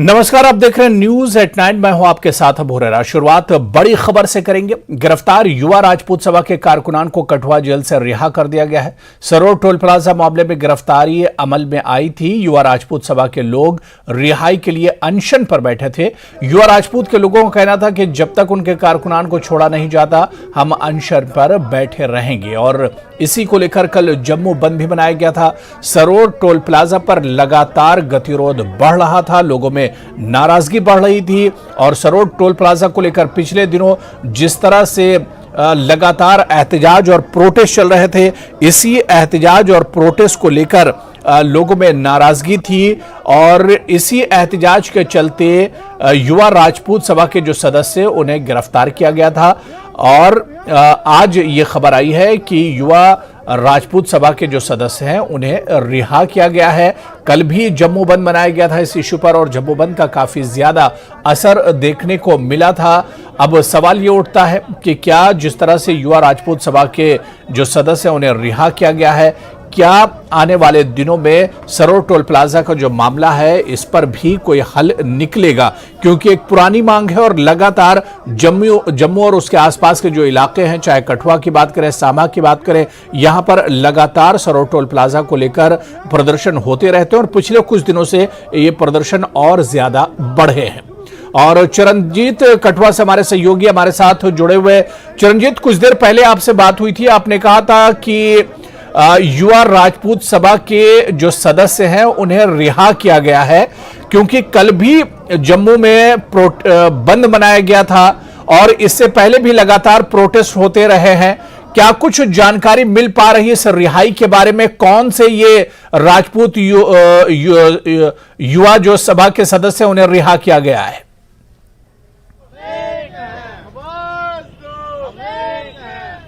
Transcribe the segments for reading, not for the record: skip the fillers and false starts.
नमस्कार, आप देख रहे हैं न्यूज एट 9। मैं हूं आपके साथ अबू हुरैरा। शुरुआत बड़ी खबर से करेंगे। गिरफ्तार युवा राजपूत सभा के कारकुनान को कठुआ जेल से रिहा कर दिया गया है। सरोर टोल प्लाजा मामले में गिरफ्तारी अमल में आई थी। युवा राजपूत सभा के लोग रिहाई के लिए अनशन पर बैठे थे। युवा राजपूत के लोगों का कहना था कि जब तक उनके कारकुनान को छोड़ा नहीं जाता हम अनशन पर बैठे रहेंगे, और इसी को लेकर कल जम्मू बंद भी बनाया गया था। सरोर टोल प्लाजा पर लगातार गतिरोध बढ़ रहा था, लोगों में नाराजगी बढ़ रही थी। और सरोर टोल प्लाजा को लेकर पिछले दिनों जिस तरह से लगातार एहतजाज और प्रोटेस्ट चल रहे थे, इसी एहतजाज और प्रोटेस्ट को लेकर लोगों में नाराजगी थी। और इसी एहतजाज के चलते युवा राजपूत सभा के जो सदस्य उन्हें गिरफ्तार किया गया था। और आज ये खबर आई है कि युवा राजपूत सभा के जो सदस्य हैं उन्हें रिहा किया गया है। कल भी जम्मू बंद मनाया गया था इस इशू पर, और जम्मू बंद का काफी ज्यादा असर देखने को मिला था। अब सवाल ये उठता है कि क्या जिस तरह से युवा राजपूत सभा के जो सदस्य हैं उन्हें रिहा किया गया है, क्या आने वाले दिनों में सरोर टोल प्लाजा का जो मामला है इस पर भी कोई हल निकलेगा? क्योंकि एक पुरानी मांग है और लगातार जम्मू और उसके आसपास के जो इलाके हैं, चाहे कठुआ की बात करें, सामा की बात करें, यहां पर लगातार सरोर टोल प्लाजा को लेकर प्रदर्शन होते रहते हैं और पिछले कुछ दिनों से ये प्रदर्शन और ज्यादा बढ़े हैं। और चरणजीत कठुआ से हमारे सहयोगी हमारे साथ जुड़े हुए। चरणजीत, कुछ देर पहले आपसे बात हुई थी, आपने कहा था कि युवा राजपूत सभा के जो सदस्य हैं उन्हें रिहा किया गया है, क्योंकि कल भी जम्मू में बंद मनाया गया था और इससे पहले भी लगातार प्रोटेस्ट होते रहे हैं। क्या कुछ जानकारी मिल पा रही है इस रिहाई के बारे में? कौन से ये राजपूत युवा जो सभा के सदस्य उन्हें रिहा किया गया है?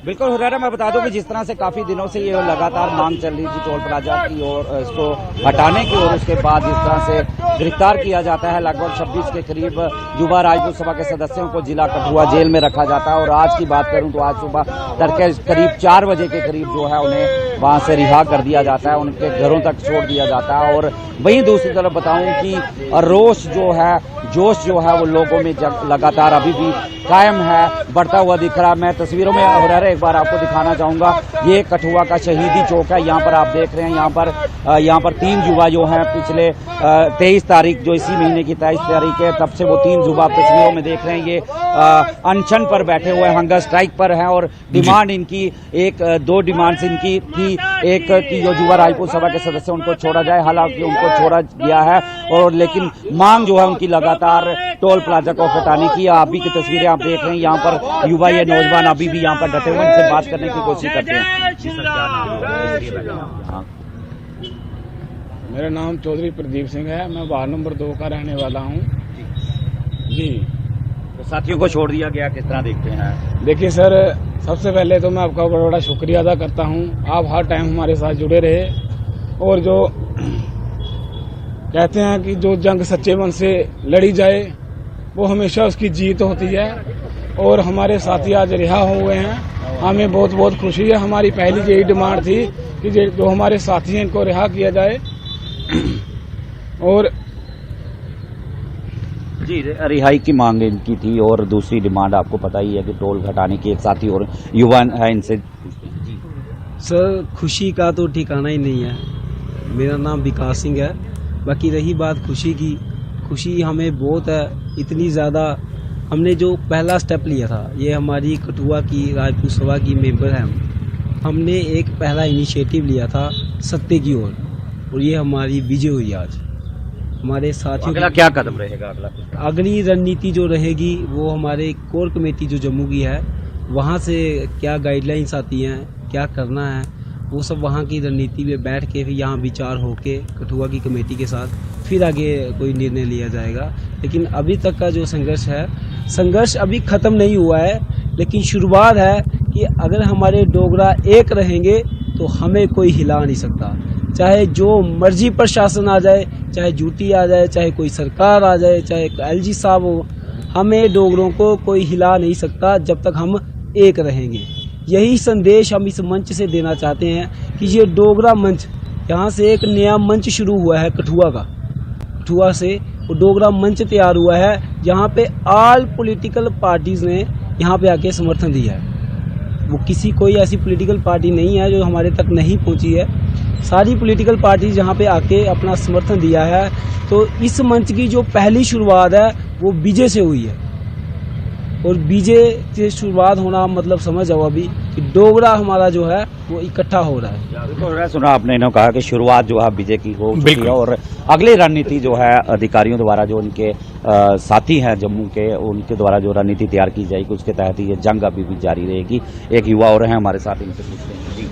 बिल्कुल हुरैरा, मैं बता दूं कि जिस तरह से काफी दिनों से ये लगातार मांग चल रही थी टोल प्लाजा की और इसको हटाने की, और उसके बाद जिस तरह से गिरफ्तार किया जाता है, लगभग 26 के करीब युवा राजपूत सभा के सदस्यों को जिला कठुआ जेल में रखा जाता है। और आज की बात करूं तो आज सुबह तड़के करीब 4 बजे के करीब जो है उन्हें वहां से रिहा कर दिया जाता है, उनके घरों तक छोड़ दिया जाता है। और वहीं दूसरी तरफ बताऊं कि रोष जो है, जोश जो है वो लोगों में लगातार अभी भी कायम है, बढ़ता हुआ दिख रहा है। मैं तस्वीरों में हुरैरा एक बार आपको दिखाना चाहूंगा। ये कठुआ का शहीदी चौक है, यहाँ पर आप देख रहे हैं। यहाँ पर 3 युवा जो हैं पिछले 23 तारीख जो इसी महीने की 23 तारीख है, तब से वो 3 युवा तस्वीरों में देख रहे हैं। ये अनशन पर बैठे हुए हंगर स्ट्राइक पर हैं और डिमांड इनकी 2 डिमांड्स इनकी थी। एक कि जो युवा राजपूत सभा के सदस्य उनको छोड़ा जाए, हालांकि उनको छोड़ा गया है, और लेकिन मांग जो है उनकी लगातार टोल प्लाजा को हटाने की। आप भी की तस्वीरें आप देख रहे हैं, यहाँ पर युवा ये नौजवान अभी भी यहाँ पर डटे हुए, इनसे बात करने की कोशिश करते हैं। मेरा नाम चौधरी प्रदीप सिंह है, मैं वार्ड नंबर 2 का रहने वाला हूँ जी। तो साथियों को छोड़ दिया गया, किस तरह देखते हैं? देखिए सर, सबसे पहले तो मैं आपका बड़ा बड़ा शुक्रिया अदा करता हूँ। आप हर टाइम हमारे साथ जुड़े रहे, और जो कहते हैं कि जो जंग सच्चे मन से लड़ी जाए वो हमेशा उसकी जीत होती है। और हमारे साथी आज रिहा हुए हैं, हमें बहुत बहुत खुशी है। हमारी पहली यही डिमांड थी कि जो हमारे साथी हैं इनको रिहा किया जाए। और जी, रिहाई की मांग इनकी थी, और दूसरी डिमांड आपको पता ही है कि टोल घटाने की। एक साथी और युवा है, इनसे सर खुशी का तो ठिकाना ही नहीं है। मेरा नाम विकास सिंह है। बाकी रही बात खुशी की, खुशी हमें बहुत है, इतनी ज़्यादा। हमने जो पहला स्टेप लिया था, ये हमारी कठुआ की राजपूत सभा की मेंबर हैं, हमने एक पहला इनिशिएटिव लिया था सत्य की ओर, और ये हमारी विजय हुई आज। हमारे साथियों अगला क्या कदम रहेगा? अगली रणनीति जो रहेगी वो हमारे कोर कमेटी जो जम्मू की है, वहाँ से क्या गाइडलाइंस आती हैं, क्या करना है, वो सब वहाँ की रणनीति में बैठ के फिर यहाँ विचार होके कठुआ की कमेटी के साथ फिर आगे कोई निर्णय लिया जाएगा। लेकिन अभी तक का जो संघर्ष है, संघर्ष अभी ख़त्म नहीं हुआ है, लेकिन शुरुआत है कि अगर हमारे डोगरा एक रहेंगे तो हमें कोई हिला नहीं सकता। चाहे जो मर्जी प्रशासन आ जाए, चाहे यूटी आ जाए, चाहे कोई सरकार आ जाए, चाहे एलजी साहब हो, हमें डोगरों को कोई हिला नहीं सकता जब तक हम एक रहेंगे। यही संदेश हम इस मंच से देना चाहते हैं कि ये डोगरा मंच, यहाँ से एक नया मंच शुरू हुआ है कठुआ का। कठुआ से वो डोगरा मंच तैयार हुआ है, जहाँ पे ऑल पॉलिटिकल पार्टीज़ ने यहाँ पे आके समर्थन दिया है। वो किसी कोई ऐसी पॉलिटिकल पार्टी नहीं है जो हमारे तक नहीं पहुँची है, सारी पॉलिटिकल पार्टीज यहाँ पे आके अपना समर्थन दिया है। तो इस मंच की जो पहली शुरुआत है वो बीजे से हुई है, और बीजे से शुरुआत होना मतलब समझ जाओ अभी कि डोगरा हमारा जो है वो इकट्ठा हो रहा है। बिल्कुल सुना आपने, इन्होंने कहा कि शुरुआत जो है बीजे की हो चुकी है और अगली रणनीति जो है अधिकारियों द्वारा, जो उनके साथी हैं जम्मू के, उनके द्वारा जो रणनीति तैयार की जाएगी उसके तहत ये जंग अभी भी जारी रहेगी। एक युवा और हैं हमारे साथ, इनसे पूछते हैं जी।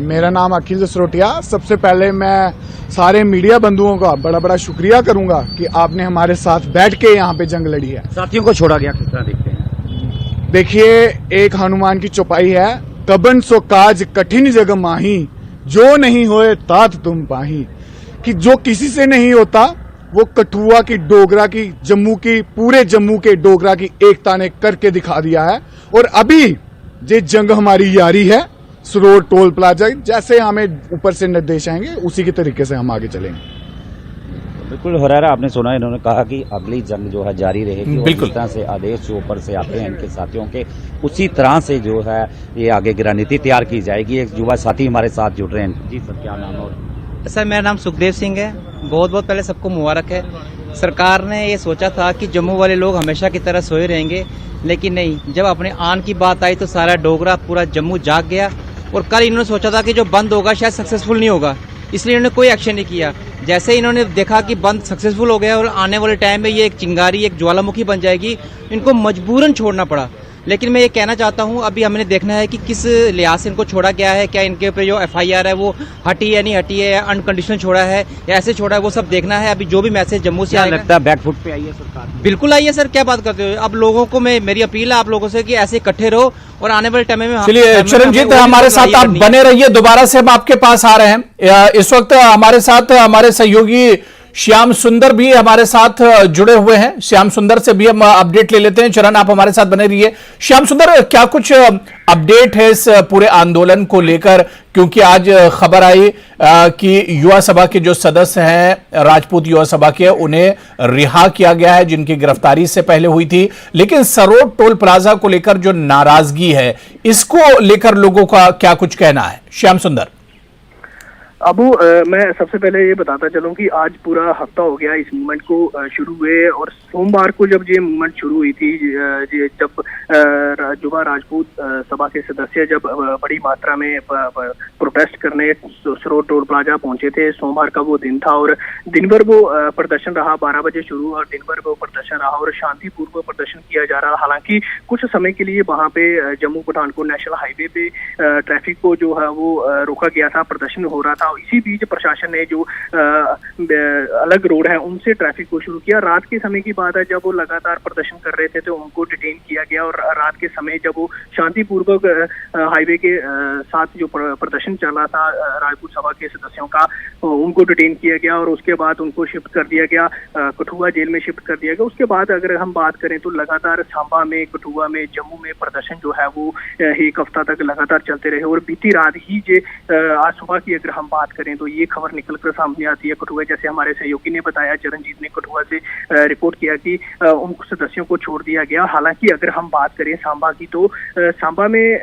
मेरा नाम अखिल जसरोटिया। सबसे पहले मैं सारे मीडिया बंधुओं का बड़ा बड़ा शुक्रिया करूंगा कि आपने हमारे साथ बैठ के यहाँ पे जंग लड़ी है। साथियों को छोड़ा गया, किस तरह देखते हैं? देखिए, एक हनुमान की चौपाई है, कबन सो काज कठिन जग माही, जो नहीं होए तात तुम पाही। कि जो किसी से नहीं होता वो कठुआ की, डोगरा की, जम्मू की, पूरे जम्मू के डोगरा की एकता ने करके दिखा दिया है। और अभी ये जंग हमारी यारी है, सरोर टोल प्लाजा, जैसे हमें ऊपर से निर्देश आएंगे उसी के तरीके से हम आगे चलेंगे। बिल्कुल हुरैरा, आपने सुना, इन्होंने कहा कि अगली जंग जो है जारी रहेगी और बिल्कुल। जिस तरह से आदेश जो ऊपर से आते हैं इनके साथियों के, उसी तरह से जो है ये आगे की रणनीति तैयार की जाएगी। एक युवा साथी हमारे साथ जुड़ रहे हैं। जी सर, क्या नाम? और सर मेरा नाम सुखदेव सिंह है। बहुत बहुत पहले सबको मुबारक है। सरकार ने ये सोचा था कि जम्मू वाले लोग हमेशा की तरह सोए रहेंगे, लेकिन नहीं, जब अपने आन की बात आई तो सारा डोगरा, पूरा जम्मू जाग गया। और कल इन्होंने सोचा था कि जो बंद होगा शायद सक्सेसफुल नहीं होगा, इसलिए इन्होंने कोई एक्शन नहीं किया। जैसे इन्होंने देखा कि बंद सक्सेसफुल हो गया और आने वाले टाइम में ये एक चिंगारी, एक ज्वालामुखी बन जाएगी, इनको मजबूरन छोड़ना पड़ा। लेकिन मैं ये कहना चाहता हूँ, अभी हमने देखना है कि किस लिहाज से इनको छोड़ा गया है। क्या इनके ऊपर जो FIR है वो हटी है, नहीं हटी है, या अनकंडीशनल छोड़ा है या ऐसे छोड़ा है, वो सब देखना है। अभी जो भी मैसेज जम्मू से आएगा, लगता है बैकफुट पे आई है सरकार? बिल्कुल आई है सर, क्या बात करते हो। अब लोगों को मेरी अपील है आप लोगों से कि ऐसे इकट्ठे रहो और आने वाले टाइम में। चलिए चरणजीत, हमारे साथ आप बने रहिए, दोबारा से हम आपके पास आ रहे हैं। इस वक्त हमारे साथ हमारे सहयोगी श्याम सुंदर भी हमारे साथ जुड़े हुए हैं। श्याम सुंदर से भी हम अपडेट ले लेते हैं। चरण, आप हमारे साथ बने रहिए। श्याम सुंदर, क्या कुछ अपडेट है इस पूरे आंदोलन को लेकर? क्योंकि आज खबर आई कि युवा सभा के जो सदस्य हैं, राजपूत युवा सभा के, उन्हें रिहा किया गया है, जिनकी गिरफ्तारी से पहले हुई थी। लेकिन सरोड टोल प्लाजा को लेकर जो नाराजगी है, इसको लेकर लोगों का क्या कुछ कहना है? श्याम सुंदर। अबू, मैं सबसे पहले ये बताता चलूं कि आज पूरा हफ्ता हो गया इस मूवमेंट को शुरू हुए, और सोमवार को जब ये मूवमेंट शुरू हुई थी, जब युवा राजपूत सभा के सदस्य जब बड़ी मात्रा में प्रोटेस्ट करने सरोड टोल प्लाजा पहुंचे थे, सोमवार का वो दिन था और दिन भर वो प्रदर्शन रहा। 12 बजे शुरू और दिन भर वो प्रदर्शन रहा और शांतिपूर्वक प्रदर्शन किया जा रहा। हालांकि कुछ समय के लिए वहाँ पे जम्मू पठानकोट नेशनल हाईवे पे ट्रैफिक को जो है वो रोका गया था, प्रदर्शन हो रहा था। इसी बीच प्रशासन ने जो अलग रोड है उनसे ट्रैफिक को शुरू किया। रात के समय की बात है, जब वो लगातार प्रदर्शन कर रहे थे तो उनको डिटेन किया गया और रात के समय जब वो शांतिपूर्वक हाईवे के साथ जो प्रदर्शन चल रहा था राजपूत सभा के सदस्यों का, उनको डिटेन किया गया और उसके बाद उनको शिफ्ट कर दिया गया, कठुआ जेल में शिफ्ट कर दिया गया। उसके बाद अगर हम बात करें तो लगातार सांबा में, कठुआ में, जम्मू में प्रदर्शन जो है वो एक हफ्ता तक लगातार चलते रहे। और बीती रात ही आज सुबह की अगर हम बात करें तो ये खबर निकल कर सामने आती है कठुआ, जैसे हमारे सहयोगी ने बताया, चरणजीत ने कठुआ से रिपोर्ट किया कि उन सदस्यों को छोड़ दिया गया। हालांकि अगर हम बात करें सांबा की तो सांबा में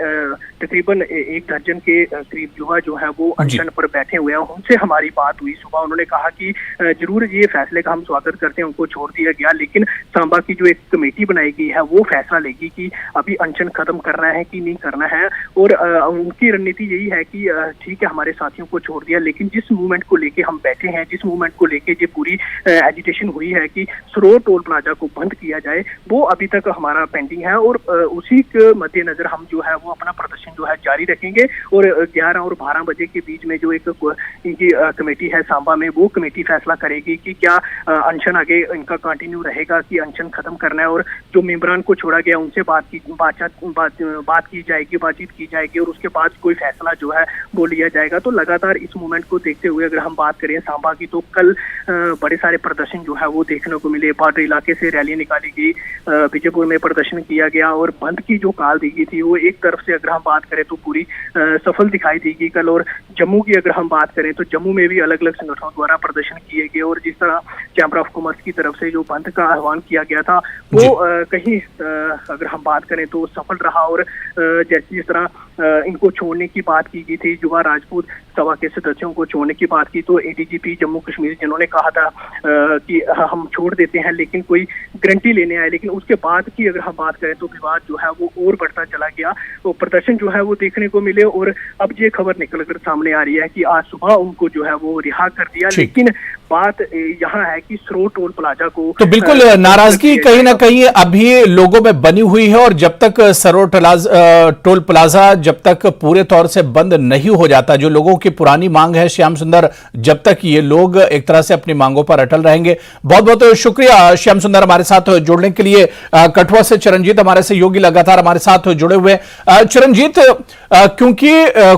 तकरीबन 1 दर्जन के करीब युवा जो है वो अनशन पर बैठे हुए हैं। उनसे हमारी बात हुई सुबह, उन्होंने कहा कि जरूर ये फैसले का हम स्वागत करते हैं, उनको छोड़ दिया गया, लेकिन सांबा की जो एक कमेटी बनाई गई है वो फैसला लेगी कि अभी अनशन खत्म करना है कि नहीं करना है। और उनकी रणनीति यही है कि ठीक है, हमारे साथियों को छोड़ दिया, लेकिन जिस मूवमेंट को लेके हम बैठे हैं, जिस मूवमेंट को लेके ये पूरी एजिटेशन हुई है कि सरोड टोल प्लाजा को बंद किया जाए, वो अभी तक हमारा पेंडिंग है। और उसी के मद्देनजर हम जो है वो अपना प्रदर्शन जो है जारी रखेंगे। और 11 और 12 बजे के बीच में जो एक इनकी कमेटी है सांबा में, वो कमेटी फैसला करेगी कि क्या अनशन आगे इनका कंटिन्यू रहेगा कि अनशन खत्म करना है। और जो मेंबरान को छोड़ा गया उनसे बातचीत की जाएगी और उसके बाद कोई फैसला जो है वो लिया जाएगा। तो लगातार इस मूवमेंट को देखते हुए अगर हम बात करें सांबा की, तो कल बड़े सारे प्रदर्शन जो है वो देखने को मिले। बॉर्डर इलाके से रैली निकाली गई, विजयपुर में प्रदर्शन किया गया और बंद की जो कॉल दी गई थी वो एक तरफ से अगर हम बात बात करें तो पूरी सफल दिखाई देगी कल। और जम्मू की अगर हम बात करें तो जम्मू में भी अलग अलग संगठनों द्वारा प्रदर्शन किए गए और जिस तरह चैम्बर ऑफ कॉमर्स की तरफ से जो बंद का आह्वान किया गया था वो कहीं अगर हम बात करें तो सफल रहा। और जैसे जिस तरह इनको छोड़ने की बात की गई थी, युवा राजपूत सभा के सदस्यों को छोड़ने की बात की, तो एडीजीपी जम्मू कश्मीर जिन्होंने कहा था कि हम छोड़ देते हैं लेकिन कोई गारंटी लेने आए, लेकिन उसके बाद की अगर हम बात करें तो विवाद जो है वो और बढ़ता चला गया। तो प्रदर्शन जो है वो देखने को मिले और अब ये खबर निकल कर सामने आ रही है कि आज सुबह उनको जो है वो रिहा कर दिया। लेकिन बात यहाँ है कि सरोर टोल प्लाजा को तो बिल्कुल नाराजगी कहीं ना कहीं अभी लोगों में बनी हुई है और जब तक सरोर टोल प्लाजा जब तक पूरे तौर से बंद नहीं हो जाता, जो लोगों की पुरानी मांग है श्याम सुंदर, जब तक ये लोग एक तरह से अपनी मांगों पर अटल रहेंगे। बहुत बहुत शुक्रिया श्याम सुंदर हमारे साथ जुड़ने के लिए। कठुआ से चिरंजीत हमारे से योगी लगातार हमारे साथ जुड़े हुए। चिरंजीत, क्योंकि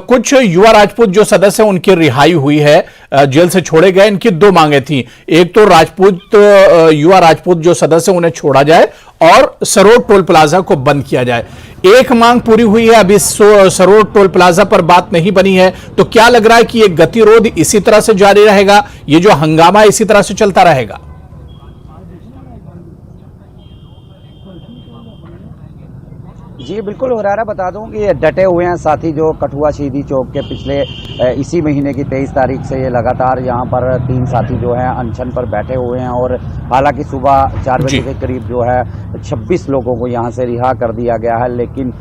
कुछ युवा राजपूत जो सदस्य उनकी रिहाई हुई है, जेल से छोड़े गए, इनकी दो मांगे थी। एक तो युवा राजपूत जो सदस्य उन्हें छोड़ा जाए और सरोर टोल प्लाजा को बंद किया जाए। एक मांग पूरी हुई है, अभी सरोर टोल प्लाजा पर बात नहीं बनी है, तो क्या लग रहा है कि ये गतिरोध इसी तरह से जारी रहेगा, ये जो हंगामा इसी तरह से चलता रहेगा? जी बिल्कुल हुरारा, बता दूं कि ये डटे हुए हैं साथी जो कठुआ शहीदी चौक के पिछले इसी महीने की 23 तारीख से ये लगातार यहाँ पर 3 साथी जो हैं अनशन पर बैठे हुए हैं। और हालांकि सुबह 4 बजे के करीब जो है 26 लोगों को यहाँ से रिहा कर दिया गया है, लेकिन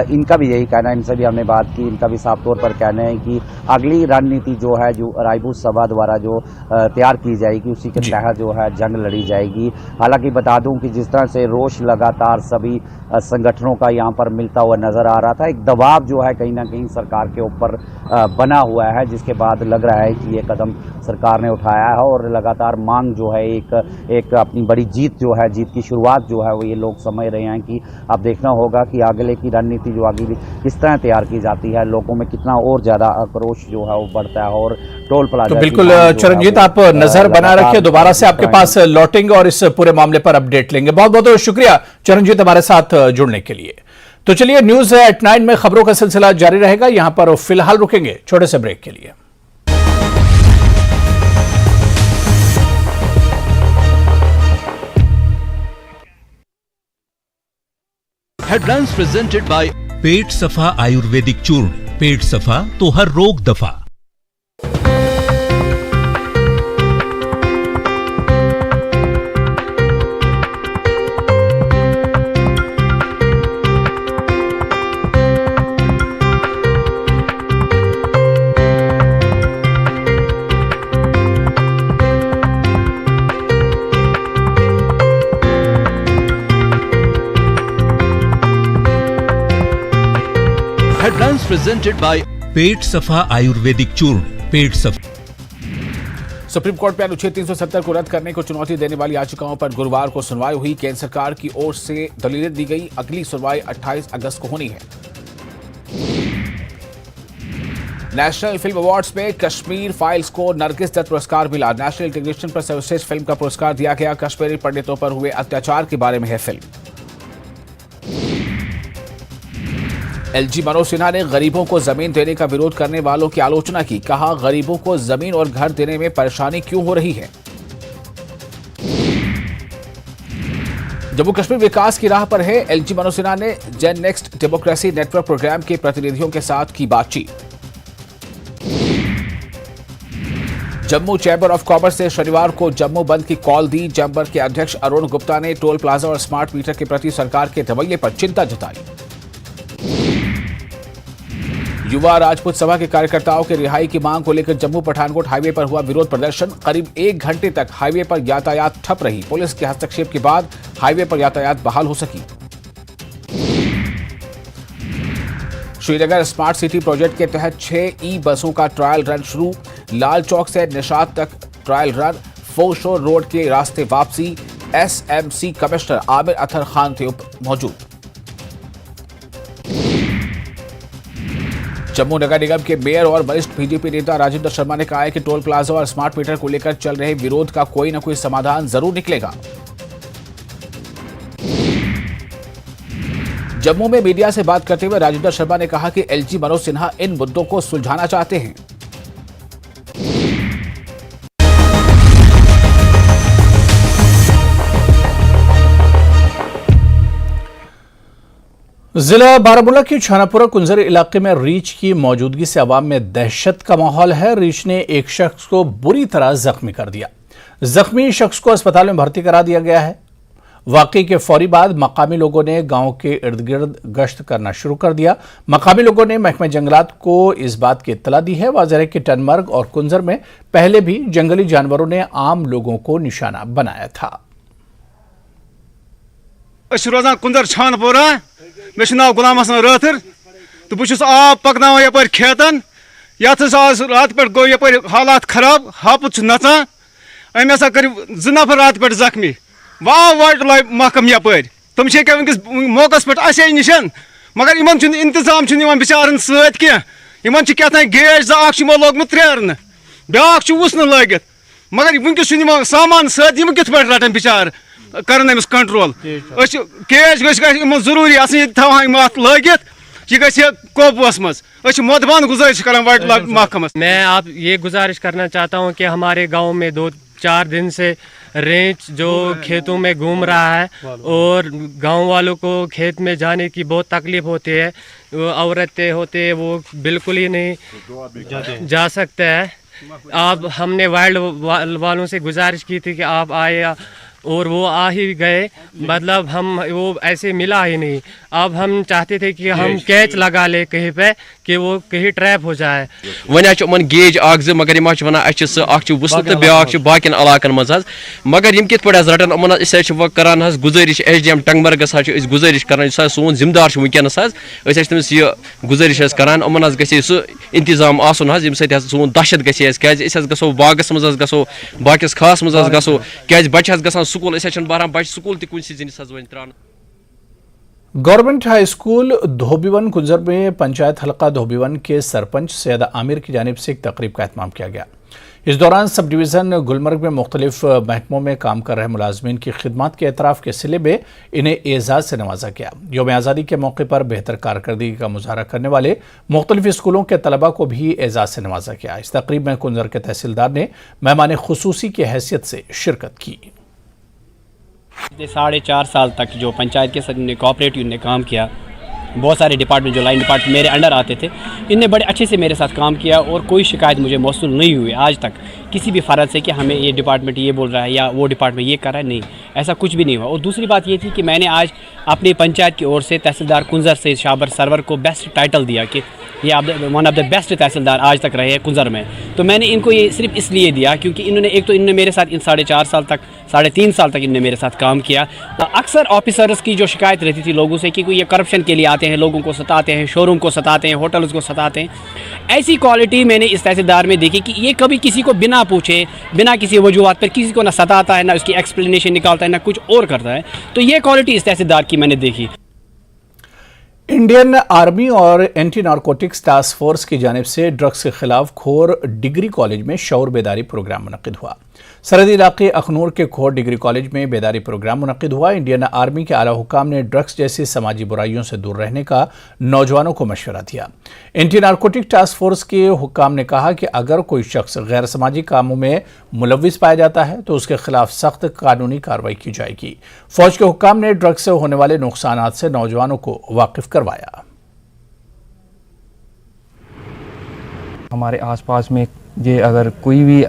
इनका भी यही कहना है, इनसे भी हमने बात की, इनका भी साफ तौर पर कहना है कि अगली रणनीति जो है जो राजपूत सभा द्वारा जो तैयार की जाएगी उसी के तहत जो है जंग लड़ी जाएगी। हालांकि बता दूं कि जिस तरह से रोष लगातार सभी संगठनों का यहाँ पर मिलता हुआ नजर आ रहा था, एक दबाव जो है कहीं ना कहीं सरकार के ऊपर बना हुआ है, जिसके बाद लग रहा है कि ये कदम सरकार ने उठाया है और लगातार मांग जो है एक अपनी बड़ी जीत जो है, जीत की शुरुआत जो है वो ये लोग समझ रहे हैं कि अब देखना होगा कि आगे की रणनीति जो आगे भी किस तरह तैयार की जाती है, लोगों में कितना और ज्यादा आक्रोश जो है वो बढ़ता है। और टोल प्लाजा तो बिल्कुल चिरंजीत, आप नजर बना रखिए, दोबारा से आपके पास लौटेंगे और इस पूरे मामले पर अपडेट लेंगे। बहुत बहुत शुक्रिया चिरंजीत हमारे साथ जुड़ने के लिए। तो चलिए न्यूज एट 9 में खबरों का सिलसिला जारी रहेगा, यहां पर फिलहाल रुकेंगे छोटे से ब्रेक के लिए। हेडलाइंस प्रेजेंटेड बाय पेट सफा आयुर्वेदिक चूर्ण। पेट सफा तो हर रोग दफा। हेडलाइंस प्रेजेंटेड बाय पेट सफा आयुर्वेदिक चूर्ण। पेट सफा। सुप्रीम कोर्ट में अनुच्छेद 370 को रद्द करने को चुनौती देने वाली याचिकाओं पर गुरुवार को सुनवाई हुई। केंद्र सरकार की ओर से दलीलें दी गई। अगली सुनवाई 28 अगस्त को होनी है। नेशनल फिल्म अवार्ड्स में कश्मीर फाइल्स को नरगिस दत्त पुरस्कार मिला। नेशनल इंटीग्रेशन पर सर्वश्रेष्ठ फिल्म का पुरस्कार दिया गया। कश्मीरी पंडितों पर हुए अत्याचार के बारे में है फिल्म। एलजी मनोज सिन्हा ने गरीबों को जमीन देने का विरोध करने वालों की आलोचना की। कहा, गरीबों को जमीन और घर देने में परेशानी क्यों हो रही है। जम्मू कश्मीर विकास की राह पर है। एलजी मनोज सिन्हा ने gen next democracy network programme के प्रतिनिधियों के साथ की बातचीत। जम्मू चैंबर ऑफ कॉमर्स ने शनिवार को जम्मू बंद की कॉल दी। चैंबर के अध्यक्ष अरुण गुप्ता ने टोल प्लाजा और स्मार्ट मीटर के प्रति सरकार के रवैये पर चिंता जताई। युवा राजपूत सभा के कार्यकर्ताओं की रिहाई की मांग को लेकर जम्मू पठानकोट हाईवे पर हुआ विरोध प्रदर्शन। करीब 1 घंटे तक हाईवे पर यातायात ठप रही। पुलिस के हस्तक्षेप के बाद हाईवे पर यातायात बहाल हो सकी। श्रीनगर स्मार्ट सिटी प्रोजेक्ट के तहत 6 ई बसों का ट्रायल रन शुरू। लाल चौक से निशात तक ट्रायल रन। फोशोर रोड के रास्ते वापसी। एसएमसी कमिश्नर आमिर अतर खान थे मौजूद। जम्मू नगर निगम के मेयर और वरिष्ठ बीजेपी नेता राजेंद्र शर्मा ने कहा है कि टोल प्लाजा और स्मार्ट मीटर को लेकर चल रहे विरोध का कोई न कोई समाधान जरूर निकलेगा। जम्मू में मीडिया से बात करते हुए राजेंद्र शर्मा ने कहा कि एलजी मनोज सिन्हा इन मुद्दों को सुलझाना चाहते हैं। जिला बारामूला की छानापुरा कुंजर इलाके में रीछ की मौजूदगी से अवाम में दहशत का माहौल है। रीछ ने एक शख्स को बुरी तरह जख्मी कर दिया। जख्मी शख्स को अस्पताल में भर्ती करा दिया गया है। वाकई के फौरी बाद मकामी लोगों ने गांव के इर्द गिर्द गश्त करना शुरू कर दिया। मकामी लोगों ने महकमे जंगलात को इस बात की इत्तला दी है। वाज़ेह है कि टनमर्ग और कुंजर में पहले भी जंगली जानवरों ने आम लोगों को निशाना बनाया था। रोजान कुंजर छानपोरा मे नाव गुलाम हसन राथर तो बहुत आब पकना यपर खेतन ये रात पे गो यपर हालात खराब हापुत नचान अम हसा कर 2 नफर रात पे जख्मी वाइल्ड लाइफ महकम यपर तुम वस मौका पे असे निशन मगर इन इंतजाम बिचारन सत क्या गेज यमो लोगमुत त्रेरन ब्या वुसन लगित मगर वनकस सामान सत कित पे रटन बिचार कर कंट्रोल केज गम जरूरी लगित यह कोपस मज मोदबान गुजारिश कर वाइल्ड लाइफ महकमस। मैं आप ये गुजारिश करना चाहता हूँ कि हमारे गांव में 2-4 दिन से रेंच जो खेतों में घूम रहा है और गांव वालों को खेत में जाने की बहुत तकलीफ होती है। औरतें होते हैं वो बिल्कुल ही नहीं जा सकते हैं। आप हमने वाइल्ड वालों से गुजारिश की थी कि आप आए और वो आ ही गए, मतलब हम वो ऐसे मिला ही नहीं। अब हम चाहते थे कि हम कैच लगा ले कहीं पे कि वो कहीं ट्रैप हो जाए। वन गेज मगर वुसन तो ब्या बाकिन इलाकन मज मगर कित पे रटन अमन करान गुजारिश SDM टंगमर्गस गुजारिश कर सोन जिम्मेदार वनकस तमिस गुजारिश करान अमन सह इंतजाम आसन सोन दहशत गो बागस मज गो बाकिस खास मज गो क्या बच्चे ग स्कूल बहरान बच्चे स्कूल तुम जिनिस वन त्रान। गवर्नमेंट हाई स्कूल धोबीवन कुंजर में पंचायत हल्का धोबीवन के सरपंच सैयद आमिर की जानिब से एक तकरीब का एहतमाम किया गया। इस दौरान सब डिवीज़न गुलमर्ग में मुख्तलिफ महकमों में काम कर रहे मुलाजमीन की खिदमत के एतराफ़ के सिले में इन्हें एजाज़ से नवाजा गया। यौम आज़ादी के मौके पर बेहतर कारकर्दगी का मुजाहरा करने वाले मुख्तलिफ स्कूलों के तलबा को भी एजाज़ से नवाजा गया। इस तकरीब में कुंजर के तहसीलदार ने मेहमान खुसूसी की हैसियत से शिरकत की। 4.5 साल तक जो पंचायत के साथ कोऑपरेटिव ने काम किया, बहुत सारे डिपार्टमेंट जो लाइन डिपार्टमेंट मेरे अंडर आते थे, इनने बड़े अच्छे से मेरे साथ काम किया और कोई शिकायत मुझे मौसूल नहीं हुई आज तक किसी भी फ़र्द से कि हमें ये डिपार्टमेंट ये बोल रहा है या वो डिपार्टमेंट ये कर रहा है। नहीं, ऐसा कुछ भी नहीं हुआ। और दूसरी बात ये थी कि मैंने आज अपनी पंचायत की ओर से तहसीलदार कुंजर से शाबर सरवर को बेस्ट टाइटल दिया कि ये आप वन ऑफ द बेस्ट तहसीलदार आज तक रहे हैं कुंजर में। तो मैंने इनको ये सिर्फ इसलिए दिया क्योंकि इन्होंने एक तो इन्होंने मेरे साथ इन 3.5 साल तक इन्होंने मेरे साथ काम किया। अक्सर ऑफिसर्स की जो शिकायत रहती थी लोगों से कि कोई ये करप्शन के लिए आते हैं, लोगों को सताते हैं, शोरूम को सताते हैं, होटल्स को सताते हैं, ऐसी क्वालिटी मैंने इस तहसीलदार में देखी कि ये कभी किसी को बिना पूछे, बिना किसी वजूहत पर किसी को ना सताता है, ना उसकी एक्सप्लेनेशन निकालता है, ना कुछ और करता है। तो ये क्वालिटी इस तहसीलदार की मैंने देखी। इंडियन आर्मी और एंटी नारकोटिक्स टास्क फोर्स की जानिब से ड्रग्स के खिलाफ खोर डिग्री कॉलेज में शऊर बेदारी प्रोग्राम मुनक्किद हुआ। सरहदी इलाके अखनूर के खोर डिग्री कॉलेज में बेदारी प्रोग्राम मुनक्किद हुआ। इंडियन आर्मी के आला हुकाम ने ड्रग्स जैसी समाजी बुराइयों से दूर रहने का नौजवानों को मशवरा दिया। एंटी नारकोटिक टास्क फोर्स के हुकाम ने कहा कि अगर कोई शख्स गैर समाजी कामों में मुलविस पाया जाता है तो उसके खिलाफ सख्त कानूनी कार्रवाई की जाएगी। फौज के हुकाम ने ड्रग्स से होने वाले नुकसानात से नौजवानों को वाकिफ करवाया। हमारे आसपास में ये अगर कोई भी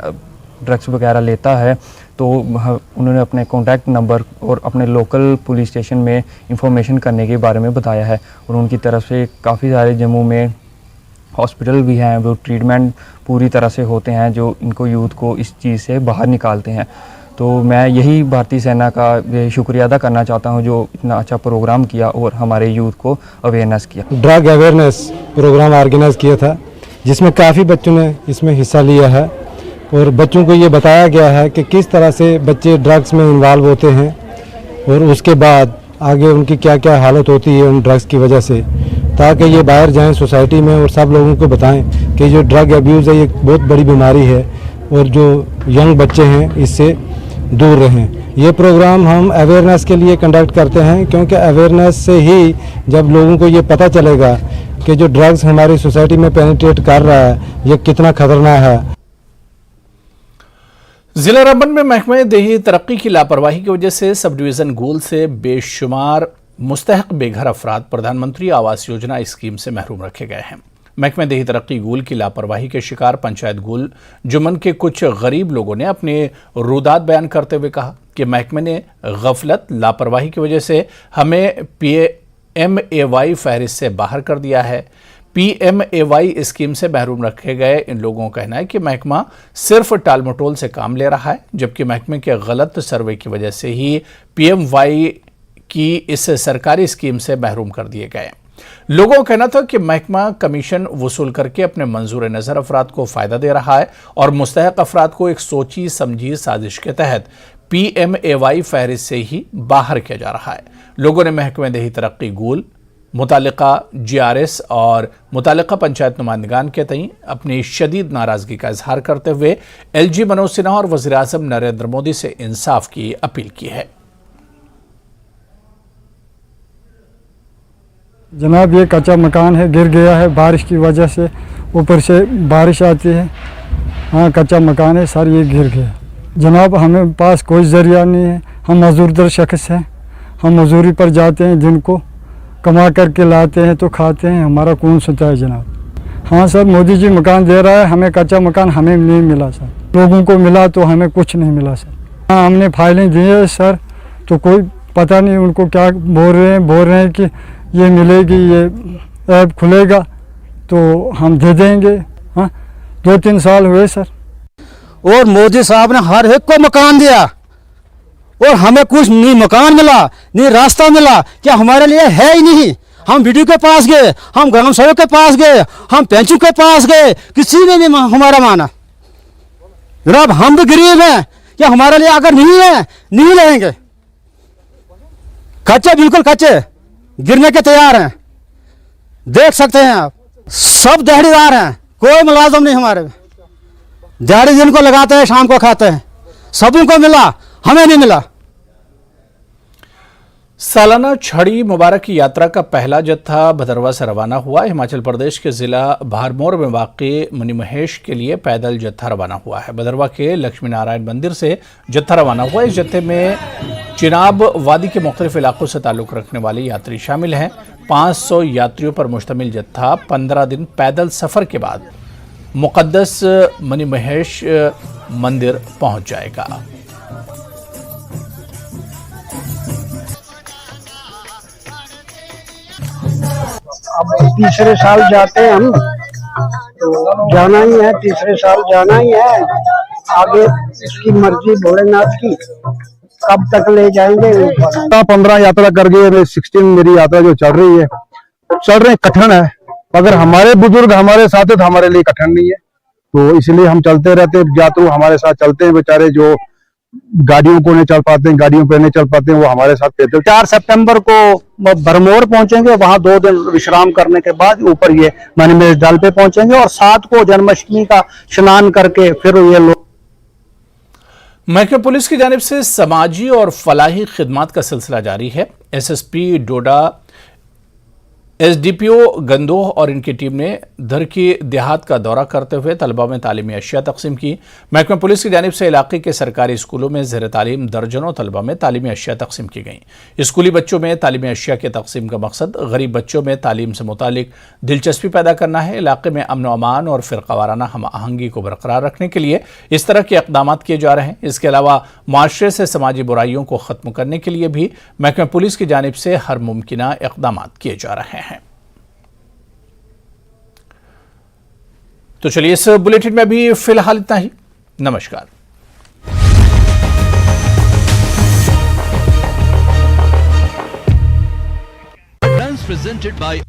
ड्रग्स वगैरह लेता है तो उन्होंने अपने कॉन्टैक्ट नंबर और अपने लोकल पुलिस स्टेशन में इंफॉर्मेशन करने के बारे में बताया है। और उनकी तरफ से काफ़ी सारे जम्मू में हॉस्पिटल भी हैं, वो ट्रीटमेंट पूरी तरह से होते हैं जो इनको यूथ को इस चीज़ से बाहर निकालते हैं। तो मैं यही भारतीय सेना का शुक्रिया अदा करना चाहता हूं जो इतना अच्छा प्रोग्राम किया और हमारे यूथ को अवेयरनेस किया। ड्रग अवेयरनेस प्रोग्राम ऑर्गेनाइज किया था जिसमें काफ़ी बच्चों ने इसमें हिस्सा लिया है और बच्चों को ये बताया गया है कि किस तरह से बच्चे ड्रग्स में इन्वॉल्व होते हैं और उसके बाद आगे उनकी क्या क्या हालत होती है उन ड्रग्स की वजह से, ताकि ये बाहर जाएं सोसाइटी में और सब लोगों को बताएं कि जो ड्रग अब्यूज़ है ये बहुत बड़ी बीमारी है और जो यंग बच्चे हैं इससे दूर रहें। ये प्रोग्राम हम अवेयरनेस के लिए कंडक्ट करते हैं, क्योंकि अवेयरनेस से ही जब लोगों को ये पता चलेगा कि जो ड्रग्स हमारी सोसाइटी में पेनिट्रेट कर रहा है ये कितना खतरनाक है। जिला रामबन में महकमे देही तरक्की की लापरवाही की वजह से सब डिवीजन गोल से बेशुमार मुस्तहक बेघर अफराद प्रधानमंत्री आवास योजना स्कीम से महरूम रखे गए हैं। महकमे देही तरक्की गोल की लापरवाही के शिकार पंचायत गोल जुमन के कुछ गरीब लोगों ने अपने रुदात बयान करते हुए कहा कि महकमे ने गफलत लापरवाही की वजह से हमें PMAY फहरिस्त से बाहर कर दिया है। PMAY स्कीम से महरूम रखे गए इन लोगों का कहना है कि महकमा सिर्फ टालमटोल से काम ले रहा है, जबकि महकमे के गलत सर्वे की वजह से ही PMY की इस सरकारी स्कीम से महरूम कर दिए गए। लोगों का कहना था कि महकमा कमीशन वसूल करके अपने मंजूर नजर अफराद को फायदा दे रहा है और मुस्तहक अफराद को एक सोची समझी साजिश के तहत PMAY फहरिस्त से ही बाहर किया जा रहा है। लोगों ने महकमे देही तरक्की गोल, मुतालिका GRS और मुतालिका पंचायत नुमाइंदगान के तई अपनी शदीद नाराजगी का इजहार करते हुए LG मनोज सिन्हा और वज़ीर आज़म नरेंद्र मोदी से इंसाफ की अपील की है। जनाब, ये कच्चा मकान है, गिर गया है बारिश की वजह से, ऊपर से बारिश आती है। हाँ, कच्चा मकान है सर, ये गिर गया। जनाब, हमें पास कोई ज़रिया नहीं है, हम मजदूर शख्स हैं, हम मजदूरी पर जाते हैं, दिन को कमा करके लाते हैं तो खाते हैं, हमारा कौन सुनता है जनाब। हाँ सर, मोदी जी मकान दे रहा है, हमें कच्चा मकान हमें नहीं मिला सर, लोगों को मिला तो हमें कुछ नहीं मिला सर। हाँ, हमने फाइलें दी है सर, तो कोई पता नहीं उनको क्या बोल रहे हैं कि ये मिलेगी, ये ऐप खुलेगा तो हम दे देंगे। हाँ, 2-3 साल हुए सर। और मोदी साहब ने हर एक को मकान दिया और हमें कुछ नहीं मकान मिला, नहीं रास्ता मिला, क्या हमारे लिए है ही नहीं। हम वीडियो के पास गए, हम ग्राम सेवक के पास गए, हम पेंचू के पास गए, किसी ने नहीं हमारा माना। जनाब, हम भी गरीब हैं, क्या हमारे लिए अगर नहीं है नहीं रहेंगे। कच्चे, बिल्कुल कच्चे, गिरने के तैयार हैं, देख सकते हैं आप। सब दिहाड़ीदार हैं, कोई मुलाजिम नहीं हमारे। दिहाड़ी दिन को लगाते हैं, शाम को खाते हैं। सबों को मिला, हमें नहीं मिला। सालाना छड़ी मुबारक की यात्रा का पहला जत्था भदरवा से रवाना हुआ। हिमाचल प्रदेश के जिला भारमौर में वाक़ई मणिमहेश के लिए पैदल जत्था रवाना हुआ है। भदरवा के लक्ष्मी नारायण मंदिर से जत्था रवाना हुआ। इस जत्थे में चिनाब वादी के मुख्तलिफ इलाकों से ताल्लुक़ रखने वाले यात्री शामिल हैं। 500 यात्रियों पर मुश्तमिल जत्था 15 दिन पैदल सफ़र के बाद मुक़द्दस मणिमहेश मंदिर पहुंच जाएगा। अब तीसरे साल जाते हैं हम, तो जाना ही है, तीसरे साल जाना ही है। आगे इसकी मर्जी भोलेनाथ की, कब तक ले जाएंगे। 15 यात्रा कर गए, 16 मेरी यात्रा जो चल रही कठिन है, अगर हमारे बुजुर्ग हमारे साथ है तो हमारे लिए कठिन नहीं है, तो इसलिए हम चलते रहते हैं। यात्रु हमारे साथ चलते हैं, बेचारे जो गाड़ियों को नहीं चल पाते हैं, गाड़ियों पे नहीं चल पाते हैं, वो हमारे साथ पैदल। 4 सितंबर को भरमौर पहुंचेंगे, वहां 2 दिन विश्राम करने के बाद ऊपर ये मणिमहेश ढाल पे पहुंचेंगे और 7 को जन्माष्टमी का स्नान करके फिर ये लोग। महकमा पुलिस की जानिब से समाजी और फलाही खिदमात का सिलसिला जारी है। SSP डोडा, SDPO गंदोह और इनकी टीम ने धरकी देहात का दौरा करते हुए तलबा में तालीमी अशिया तकसीम की। महकमा पुलिस की जानिब से इलाके के सरकारी स्कूलों में ज़ेर तालीम दर्जनों तलबा में तालीमी अशिया तकसीम की गई। स्कूली बच्चों में तालीमी अशिया के तकसीम का मकसद गरीब बच्चों में तालीम से मुतालिक दिलचस्पी पैदा करना है। इलाके में अमन अमान और फ़िरक़ावाराना हम आहंगी को बरकरार रखने के लिए इस तरह के इक़दामात किए जा रहे हैं। इसके अलावा माशरे से समाजी बुराइयों को ख़त्म करने के लिए भी महकमा पुलिस की जानिब से हर मुमकिना इक़दामात किए जा रहे हैं। तो चलिए, इस बुलेटिन में भी फिलहाल इतना ही। नमस्कार। Presented by